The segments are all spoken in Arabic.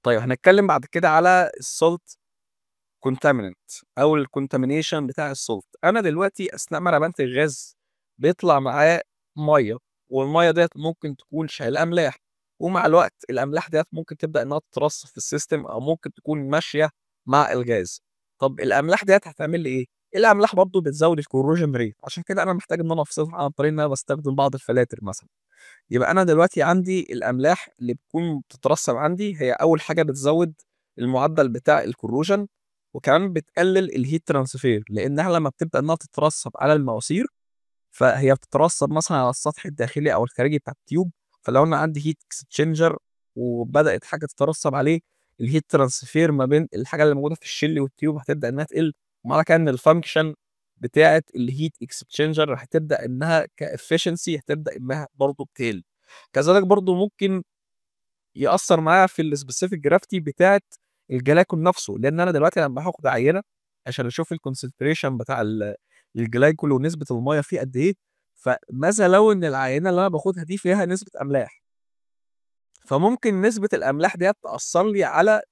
طيب هنتكلم بعد كده على الsalt contaminant أو الcontamination بتاع الsalt. أنا دلوقتي أثناء ما أنا بانتج غاز بيطلع معاه مَيّة، والمَيّة ديّة ممكن تكون شايلة أملاح، ومع الوقت الأملاح ديّة ممكن تبدأ إنها تترسب في الsystem أو ممكن تكون ماشية مع الغاز. طب الأملاح ديّة هتعمل لي إيه؟ الأملاح برضه بتزود الcorrosion rate، عشان كده أنا محتاج إن أنا أفصلها عن طريق إن أنا باستخدم بعض الفلاتر مثلًا. يبقى أنا دلوقتي عندي الأملاح اللي بتكون بتترسب عندي هي أول حاجة بتزود المعدل بتاع الcorrosion، وكمان بتقلل الheat transfer، لإنها لمّا بتبدأ إنها تترسب على المواسير، فهي بتترسب مثلًا على السطح الداخلي أو الخارجي بتاع التيوب، فلو أنا عندي heat exchanger وبدأت حاجة تترسب عليه، الheat transfer ما بين الحاجة اللي موجودة في الشِل والتيوب هتبدأ إنها تقل، ومعنى كده إن الfunction بتاعة الheat exchanger هتبدأ إنها كefficiency هتبدأ إنها برضه بتقل. كذلك برضه ممكن يأثّر معايا في الspecific gravity بتاعة الجلايكول نفسه، لإن أنا دلوقتي لمّا هاخد عينة عشان أشوف الconcentration بتاع الجلايكول ونسبة المَيّة فيه قد إيه، فماذا لو إن العينة اللي أنا باخدها دي فيها نسبة أملاح، فممكن نسبة الأملاح ديّة تأثّر لي على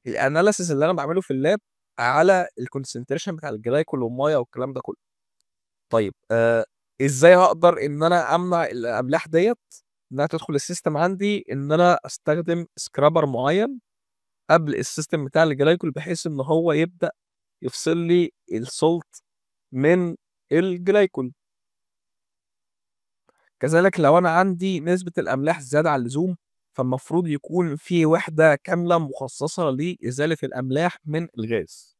الanalysis اللي أنا باعمله في الlab على الconcentration بتاع الجلايكول والمَيّة والكلام ده كلّه. طيب إزاي هاقدر إن أنا أمنع الأملاح ديّة إنها تدخل السيستم عندي؟ إن أنا أستخدم scrubber معيّن قبل السيستم بتاع الجلايكول، بحيث إن هو يبدأ يفصل لي الsalt من الجلايكول. كذلك لو أنا عندي نسبة الأملاح زيادة عن اللزوم، فالمفروض يكون في وحدة كاملة مخصصة لإزالة الأملاح من الغاز.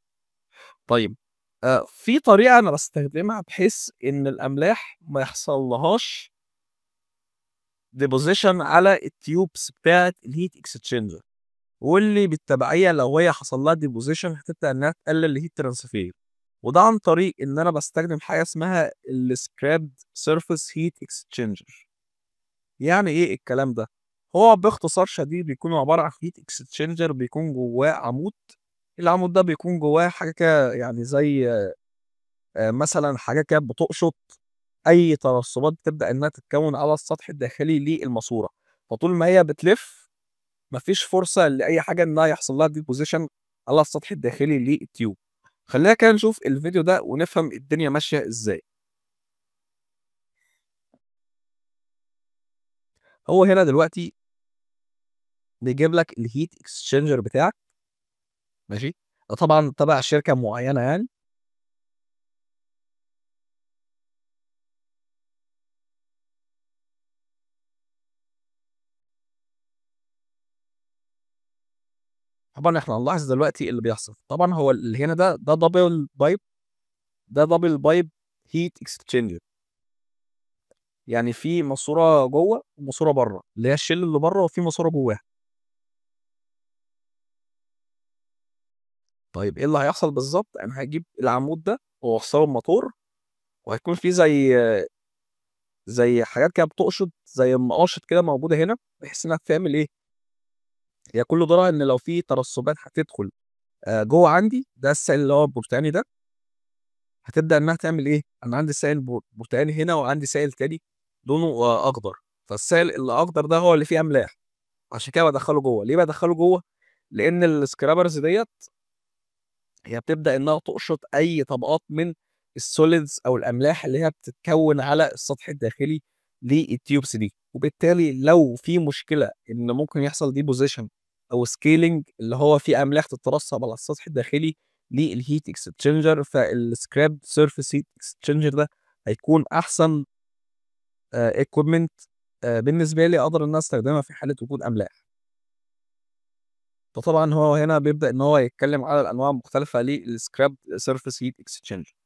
طيب في طريقة أنا باستخدمها بحيث إن الأملاح ما يحصلّهاش deposition على الtubes بتاعة الheat exchanger، واللي بالتبعية لو هي حصل لها deposition هتبدأ إنها تقلل الheat transfer، وده عن طريق إن أنا باستخدم حاجة اسمها الscrubbed surface heat exchanger. يعني إيه الكلام ده؟ هو باختصار شديد بيكون عبارة عن heat exchanger بيكون جواه عمود، العمود ده بيكون جواه حاجة كده يعني زي مثلًا حاجة كده بتقشط أي ترسبات بتبدأ إنها تتكوّن على السطح الداخلي للماسورة، فطول ما هي بتلِف ما فيش فرصة لأي حاجة إنها يحصل لها deposition على السطح الداخلي للتيوب. خلّينا كده نشوف الفيديو ده ونفهم الدنيا ماشية إزاي. هو هنا دلوقتي بيجيب لك الheat exchanger بتاعك، ماشي، ده طبعًا تبع شركة معيّنة يعني. طبعًا إحنا هنلاحظ دلوقتي اللي بيحصل، طبعًا هو اللي هنا ده double pipe، ده double pipe heat exchanger. يعني في ماسورة جوّه وماسورة برّه، اللي هي الشِل اللي برّه وفي ماسورة جواها. طيب إيه اللي هيحصل بالضبط؟ أنا هاجيب العمود ده وأوصّله بموتور، وهيكون في زي حاجات كده بتقشط زي مقاشط كده موجودة هنا، بحيث إنها تعمل إيه، هي كل دورها إن لو في ترسبات هتدخل جوّه عندي، ده السائل اللي هو البرتقاني ده، هتبدأ إنها تعمل إيه، أنا عندي سائل برتقاني هنا وعندي سائل تاني لونه أخضر، فالسائل الأخضر ده هو اللي فيه أملاح، عشان كده بادخّله جوّه. ليه بادخّله جوّه؟ لإن الscrubbers ديّة هي بتبدأ إنها تقشط أي طبقات من الsolids أو الأملاح اللي هي بتتكوّن على السطح الداخلي للtubes دي، وبالتالي لو في مشكلة إن ممكن يحصل deposition أو scaling اللي هو في أملاح تترسب على السطح الداخلي للheat exchanger، فالscrubbed surface heat exchanger ده هيكون أحسن equipment بالنسبة لي أقدر إن أنا أستخدمها في حالة وجود أملاح. فطبعًا هو هنا بيبدأ إن هو يتكلم على الأنواع المختلفة للscrubbed surface heat exchanger.